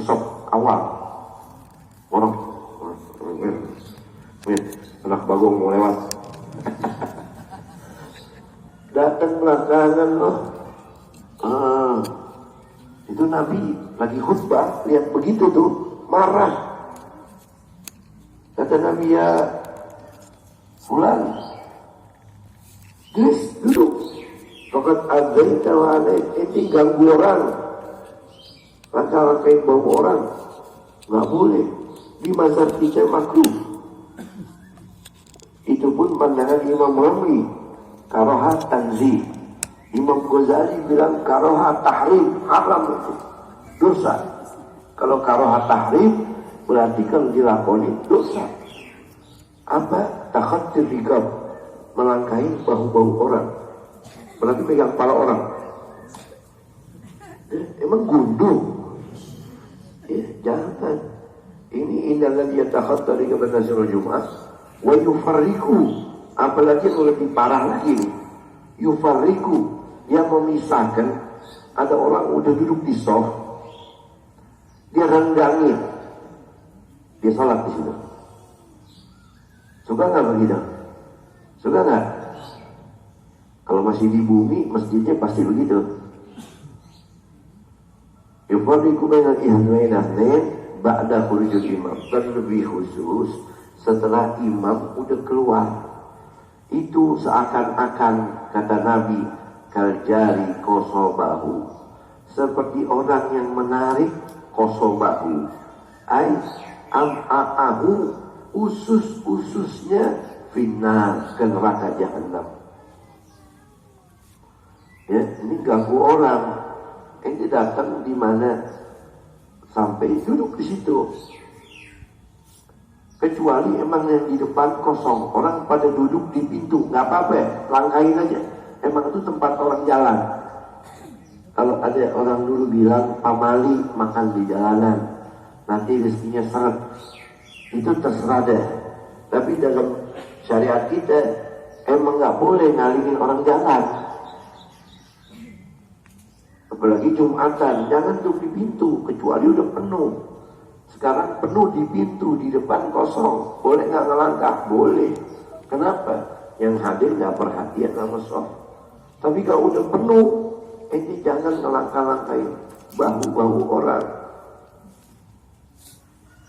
sop awal orang anak bagong mau lewat datang belakangan loh. Itu Nabi lagi khutbah, lihat begitu tuh marah. Kata Nabi, ya fulan, guys duduk. Fakat adaita wa alaik, ini ganggu orang, langkah-langkahin bau orang, nggak boleh. Di mazhab kita makruh. Itu pun pandangan Imam Ramli, karohat tanzih. Imam Ghazali bilang karohat tahrim, haram itu, dosa. Kalau karohat tahrim berarti kalau dilakoni dosa. Apa? Takhatir rikab, melangkahi bahu-bahu orang, berarti pegang kepala orang. Emang gunduh? Jangan. Ini innal ladzi yatakhattar rikab nasional Jumat wa yufarriku, apalagi yang lebih parah lagi nih. Yufarriku, yang memisahkan. Ada orang udah duduk di sof, dia renggangin, dia salat di situ. Suka nggak begitu? Suka nggak? Kalau masih di bumi, masjidnya pasti begitu. Yufarriqu bainal ihdain ba'da khurujul imam. Dan lebih khusus setelah imam udah keluar. Itu seakan-akan kata Nabi, kaljari kosobahu, seperti orang yang menarik kosobahu, am'a'ahu, usus-ususnya finnar, ke neraka jahanam. Ya, ini ganggu orang. Ini datang di mana sampai duduk di situ. Kecuali emang yang di depan kosong, orang pada duduk di pintu, nggak apa-apa, langkahin aja. Emang itu tempat orang jalan. Kalau ada orang dulu bilang pamali makan di jalanan, nanti rezekinya seret, itu terserah deh. Tapi dalam syariat kita emang nggak boleh ngalingin orang jalan. Apalagi Jumatan, jangan duduk di pintu kecuali udah penuh. Sekarang penuh di pintu, di depan kosong, boleh nggak ngelangkah? Boleh. Kenapa? Yang hadir nggak perhatian sama sof. Tapi kalau udah penuh, ini jangan ngelangkah-langkahin bahu-bahu orang.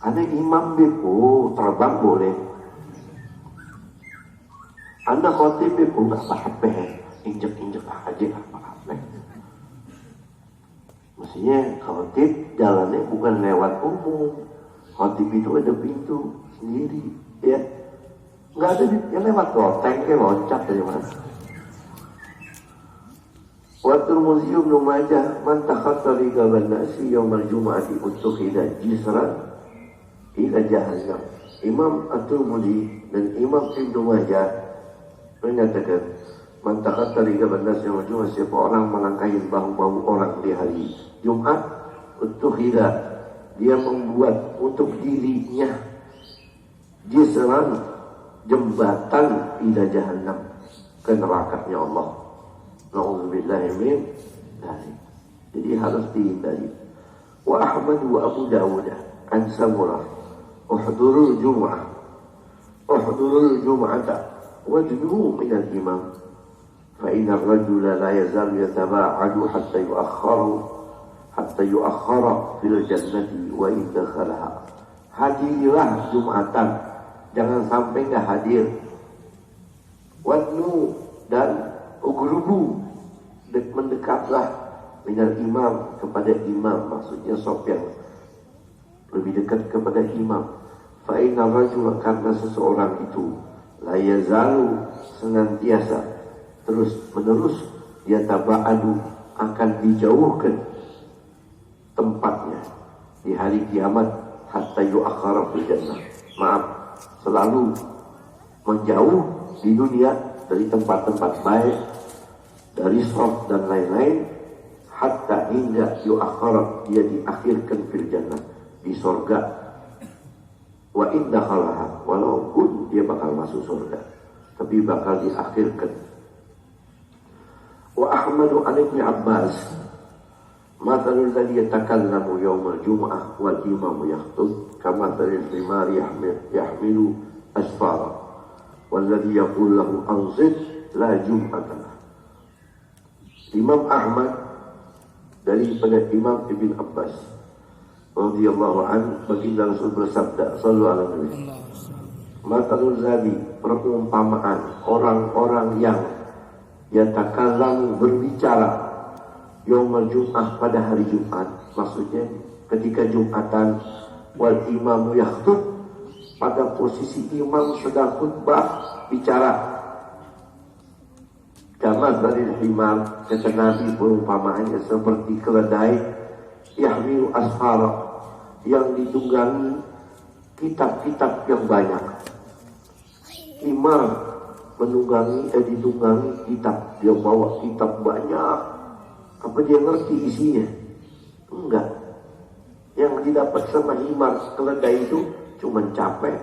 Ada imam bepo terbang boleh. Anda khotib bepo nggak apa-apa, injek-injek aja apa-apa. Mestinya khotib jalannya bukan lewat umum. Khotib itu ada pintu sendiri, ya. Nggak ada yang lewat loteng, kayak loncat dari mana. Waktu museum Numajah mantakat tariqa nasi yaumal jum'ati utukhida jisran ila jahannam. Imam At-Tirmidzi dan Imam Ibnu Majah menyatakan mantakat tariqa nasi yaumal jum'ah, siapa orang melangkahi bahu-bahu orang di hari Jumat, utukhida, dia membuat untuk dirinya jisran, jembatan ila jahannam, ke nerakanya Allah. Na'udzubillahi min dzalik. Jadi harus dihindari. Wa Ahmad wa Abu Dawud an Samurah, uhdurul jum'ah, uhdurul jum'ata wajnu min al-imam, fa inna ar-rajula la yazalu yataba'adu hatta yu'akhkhara fil jannati wa in dakhalaha. Hadirlah Jumatan, jangan sampai enggak hadir. Wadnu, dan ugrubu, mendekatlah minal imam, kepada imam, maksudnya sop yang lebih dekat kepada imam. Fa inna rajula, karena seseorang itu la yazalu, senantiasa terus menerus, yataba'adu, akan dijauhkan tempatnya di hari kiamat, hatta yu'akhkhara fil jannah. Maaf, selalu menjauh di dunia dari tempat-tempat baik, dari sholat dan lain-lain, hatta hingga yu'akhkhara, dia diakhirkan fil jannah, di surga. Wa in dakhalaha, walaupun dia bakal masuk surga, tapi bakal diakhirkan. Wa Ahmadu an Ibnu Abbas Mathalul ladzi yatakallamu yaumal jum'ah wal imamu yakhutub kamathalil himari yahmilu asfara walladzi yaqulu lahu anzid la jum'ata lah. Imam Ahmad daripada Imam Ibn Abbas radhiyallahu anhu, baginda Rasul bersabda sallallahu alaihi wasallam, mathalul ladzi, perumpamaan orang-orang yang yatakallamu, berbicara Yaumul Jum'ah, pada hari Jumat, maksudnya ketika Jumatan, wal imamu yakhutub, pada posisi imam sedang khutbah bicara. Kama dari himar, kata Nabi, perumpamaannya seperti keledai yahmilu asfara, yang ditunggangi kitab-kitab yang banyak. Himar ditunggangi kitab, dia bawa kitab banyak. Apa dia ngerti isinya? Enggak. Yang didapat sama himar keledai itu cuma capek.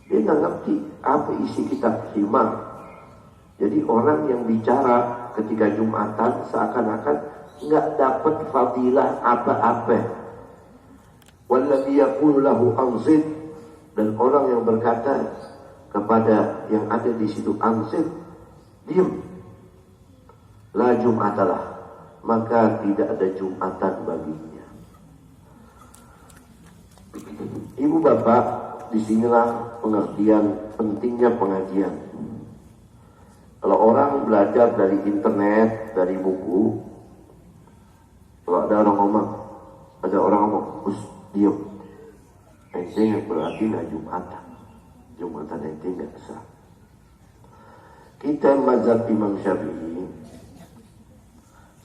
Dia nggak ngerti apa isi kitab himar. Jadi orang yang bicara ketika Jumatan seakan-akan nggak dapat fadilah apa-apa. Walladzi yaqulu lahu anzid, dan orang yang berkata kepada yang ada di situ anzid, diam, la jum'atalah, maka tidak ada Jumatan baginya. Ibu bapak, disinilah pengertian pentingnya pengajian. Kalau orang belajar dari internet, dari buku, kalau ada orang ngomong, diam, ente berarti nggak Jumatan. Jumatan ente nggak sah. Kita mazhab Imam Syafi'i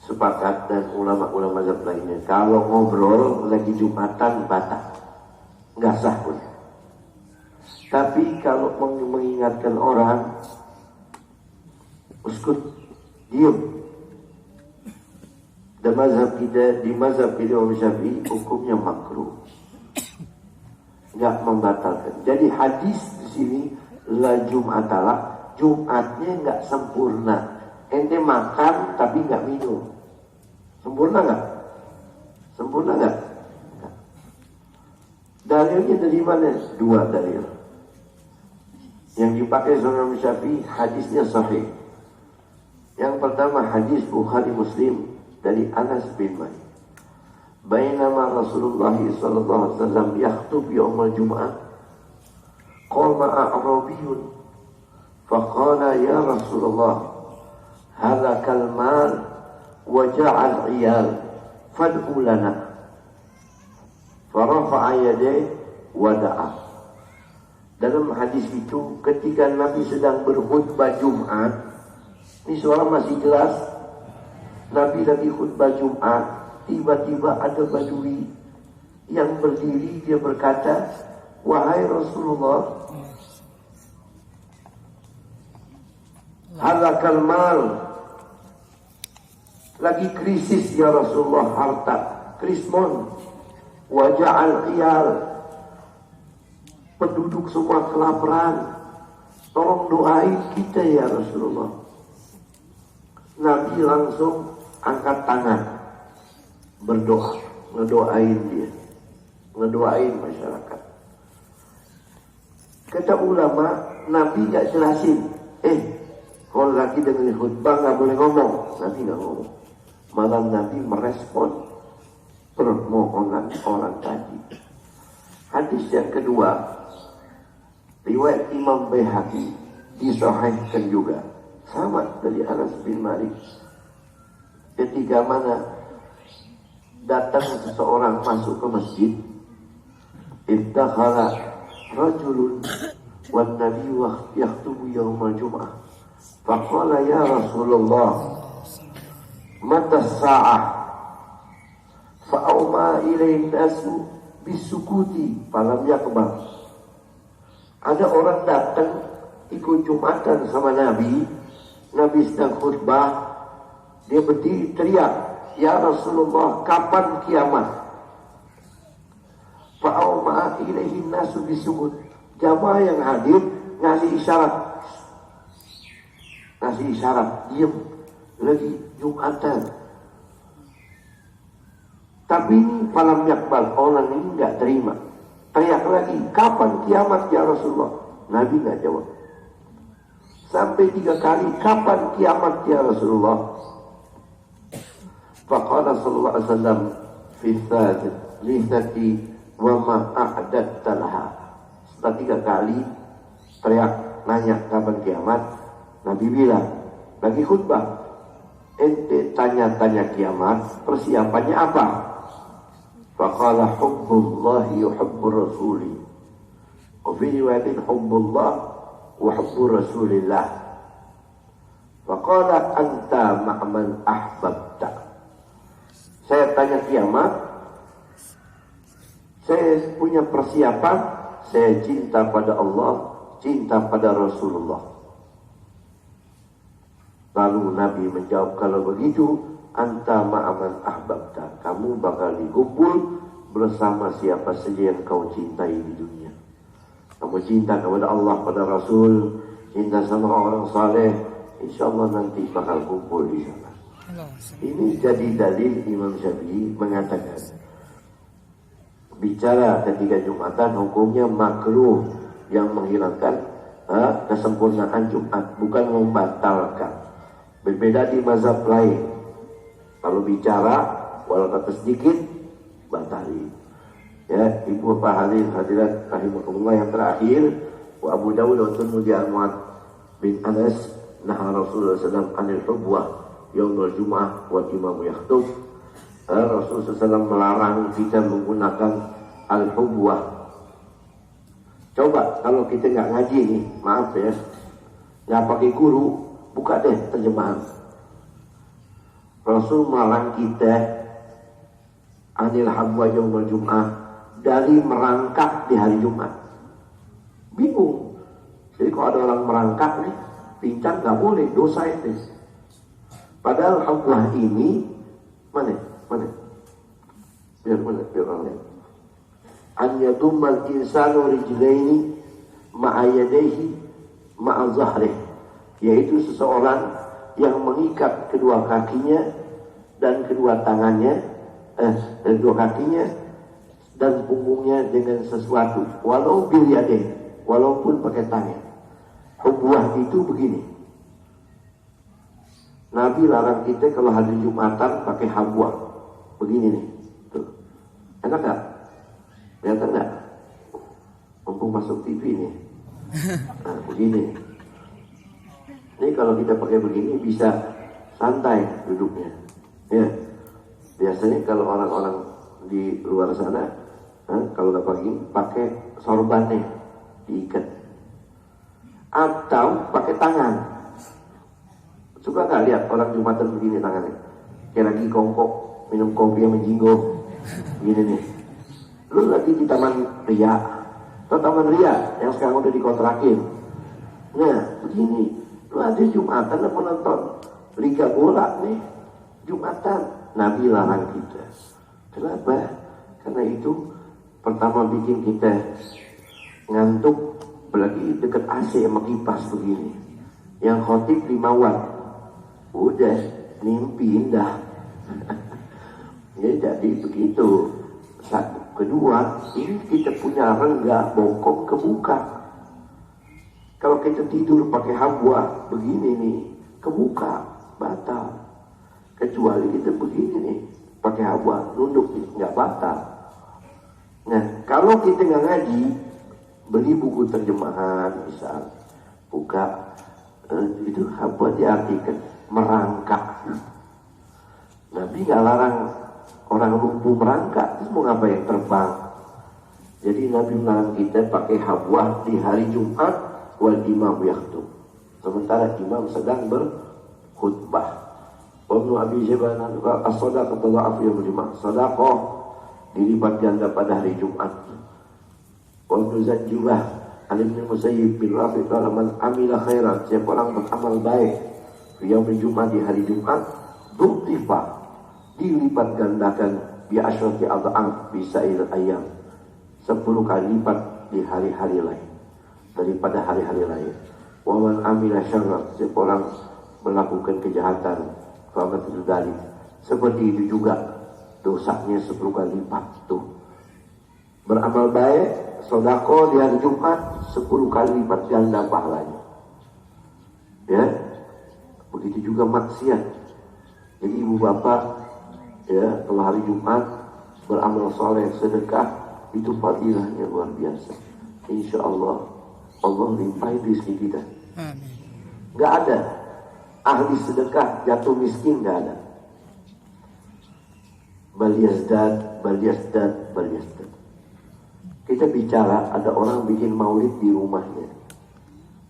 sepakat, dan ulama-ulama mazhab lainnya, kalau ngobrol lagi Jumatan batal, nggak sah pun. Tapi kalau mengingatkan orang, uskut, diam. Dan mazhab kita, di mazhab Imam Syafi'i, hukumnya makruh, nggak membatalkan. Jadi hadis di sini la Jum'atalah, Jumatnya nggak sempurna. Ente makan tapi nggak minum, sempurna nggak? Sempurna nggak? Dalilnya dari mana? Dua dalil. Yang dipakai Imam Syafi'i, hadisnya sahih. Yang pertama hadis Bukhari Muslim dari Anas bin Malik. Bainama Rasulullah sallallahu alaihi wasallam yakhutub yaumul Jum'ah, qama a'rabiyun faqala ya Rasulullah, halakal mal wa ja'al iyal fad'u lana. Farafa'a yadayhi wa da'a. Dalam hadis itu, ketika Nabi sedang berkhutbah Jumat, ini suara masih jelas, Nabi lagi khutbah Jumat, tiba-tiba ada badui yang berdiri, dia berkata, wahai Rasulullah, halakal mal, lagi krisis ya Rasulullah, harta, krismon, waja'al iyal, penduduk semua kelaparan, tolong doain kita ya Rasulullah. Nabi langsung angkat tangan, berdoa, ngedoain dia, ngedoain masyarakat. Kata ulama, Nabi gak jelasin, kalau lagi dengan khutbah gak boleh ngomong. Nabi gak ngomong, malah Nabi merespon permohonan orang tadi. Hadis yang kedua, riwayat Imam Baihaqi, disahihkan juga, sama dari Anas bin Malik. Ketika mana datang seseorang masuk ke masjid, idakhala rajulun wan nabi yaktubu yaumal jum'ah, faqala ya Rasulullah, mata sa'ah, fa'awma ilaih nasu bisukuti falam yakbar. Ada orang datang ikut Jumatan sama Nabi, Nabi sedang khutbah, dia berdiri teriak, ya Rasulullah, kapan kiamat? Fa'awma ilaihi nasu bisukut. Jamaah yang hadir ngasih isyarat, diam, lagi Jumatan. Tapi ini falam yakbal, orang ini nggak terima. Teriak lagi, kapan kiamat ya Rasulullah? Nabi nggak jawab. Sampai 3 kali, kapan kiamat ya Rasulullah? Faqala sallallahu alaihi wasallam fi thalith lihati wa ma a'datta laha. Setelah 3 kali teriak nanya kapan kiamat, Nabi bilang bagi khutbah, ente tanya-tanya kiamat, persiapannya apa? Faqala hubbullahi yuhibbur rasuli wa fi riwayatin hubbullah wa hubbur rasulillah. Faqala anta ma'man ahbabta. Saya tanya kiamat, saya punya persiapan, saya cinta pada Allah, cinta pada Rasulullah. Lalu Nabi menjawab, kalau begitu anta ma'aman ahbabta, kamu bakal dikumpul bersama siapa saja yang kau cintai di dunia. Kamu cinta kepada Allah, pada Rasul, cinta sama orang saleh, insya Allah nanti bakal kumpul di sana. Ini jadi dalil Imam Syafi'i mengatakan bicara ketika Jumatan hukumnya makruh, yang menghilangkan kesempurnaan Jumat, bukan membatalkan. Berbeda di mazhab lain, kalau bicara walau kata sedikit batali. Ya, ibu bapak hadirat rahimakumullah, yang terakhir wa Abu Dawud wa Tirmidzi Mu'ad bin Anas nah Rasulullah SAW anil hubwah yaumul Jum'ah wal imam yakhutub. Rasulullah SAW melarang kita menggunakan al-hubwah. Coba kalau kita nggak ngaji nih, maaf ya, nggak pakai guru, buka deh terjemahan. Rasul melarang kita anil hubwah yaumul Jum'ah, dari merangkak di hari Jumat. Bingung. Jadi kalau ada orang merangkak nih, pincang nggak boleh, dosa itu. Padahal hubwah ini mana? Biar orang lihat. An yadummal insanu rijlaini ma'a yadayhi ma'a zahrih, yaitu seseorang yang mengikat kedua kakinya dan kedua tangannya, dan kedua kakinya dan punggungnya dengan sesuatu, walau bil yadaih, walaupun pakai tangan. Hubwah itu begini. Nabi larang kita kalau hari Jumatan pakai hubwah begini nih. Tuh. Enak gak? Kelihatan gak? Mumpung masuk TV nih. Nah, begini. Ini kalau kita pakai begini bisa santai duduknya. Ya. Biasanya kalau orang-orang di luar sana, kalau udah pagi pakai sorban nih, diikat. Atau pakai tangan. Suka gak lihat orang Jumatan begini tangannya? Kayak lagi kongkok, minum kopi yang menjinggo. Gini nih. Lu lagi di Taman Ria. Atau Taman Ria yang sekarang udah dikontrakin. Nah, begini. Lu ada Jumatan apa nonton Liga Bola nih. Jumatan. Nabi larang kita. Kenapa? Karena itu pertama bikin kita ngantuk, apalagi deket AC sama kipas begini. Yang khotib 5 watt. Udah mimpi indah. Ya, jadi begitu. Satu, kedua, ini kita punya rengga bokong kebuka. Kalau kita tidur pakai hubwah begini nih, kebuka, batal. Kecuali kita begini nih, pakai hubwah, nunduk nih, nggak batal. Nah, kalau kita nggak ngaji, beli buku terjemahan, misal, buka, itu hubwah diartikan merangkak. Nabi nggak larang orang lumpuh merangkak, terus mau ngapain terbang? Jadi Nabi melarang kita pakai hubwah di hari Jumat wal imam yakhutub. Sementara imam sedang berkhutbah. Ibnu Abi Jabal as-sadaqah tadha'af yaumul Jumat. Sedekah dilipat ganda pada hari Jumat. Wa tuzajjubah Ibnu Musayyib bin Rafi qala man amila khairan, siapa orang beramal baik di yaumul Jumat, di hari Jumat, dutifa, dilipat gandakan bi asyrati adha'af bi sa'il ayyam, 10 kali lipat di hari-hari lain daripada hari-hari lain. Wa man amila syarran, siapa orang melakukan kejahatan, famat dzalik, seperti itu juga dosanya 10 kali lipat. Tuh, beramal baik, sedekah di hari Jumat 10 kali lipat ganda pahalanya. Ya, begitu juga maksiat. Jadi ibu bapak, ya, kalau hari Jumat beramal soleh, sedekah, itu fadilahnya luar biasa. Insya Allah, Allah limpahi rezeki kita. Amin. Gak ada ahli sedekah jatuh miskin, gak ada. Bal yazdad. Kita bicara ada orang bikin maulid di rumahnya.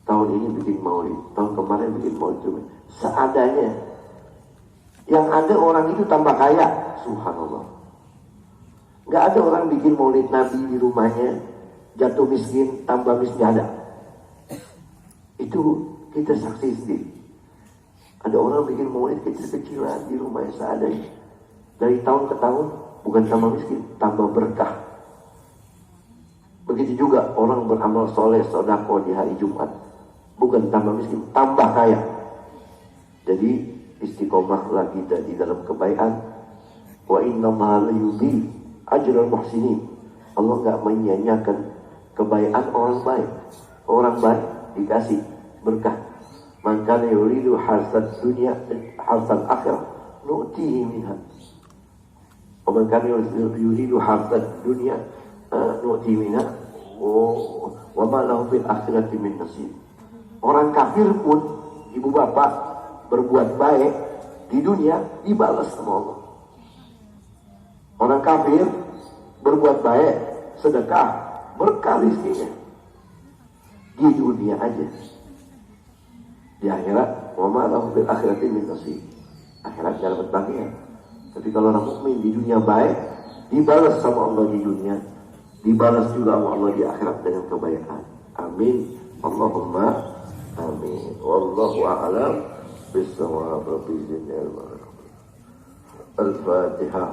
Tahun ini bikin maulid, tahun kemarin bikin maulid juga. Seadanya. Yang ada orang itu tambah kaya. Subhanallah. Gak ada orang bikin maulid Nabi di rumahnya, jatuh miskin, tambah miskin, gak ada. Itu kita saksi sendiri. Ada orang bikin maulid kecil-kecilan di rumahnya seadanya. Dari tahun ke tahun, bukan tambah miskin, tambah berkah. Begitu juga orang beramal soleh, sedekah di hari Jumat, bukan tambah miskin, tambah kaya. Jadi istiqomahlah kita di dalam kebaikan. Wa innallaha la yudhi'u ajral muhsinin. Allah enggak menyia-nyiakan kebaikan orang baik. Orang baik dikasih berkah. Man kana yuridu harsad dunya harsal akhirah nu'tihi minha. Wa man kana yuridu harsad dunya nu'tihi minha wa ma lahu fil akhirati min nasib. Orang kafir pun, ibu bapak, berbuat baik di dunia dibalas sama Allah. Orang kafir berbuat baik, sedekah, berkali rezekinya di dunia aja. Di akhirat, wa ma lahu fil akhirati min nasib. Akhirat gak dapat bagian. Tapi kalau orang mukmin di dunia baik, dibalas sama Allah di dunia, dibalas juga sama Allah di akhirat dengan kebaikan. Amin. Allahumma amin. Wallahu a'lam bis-shawab. Al-Fatihah.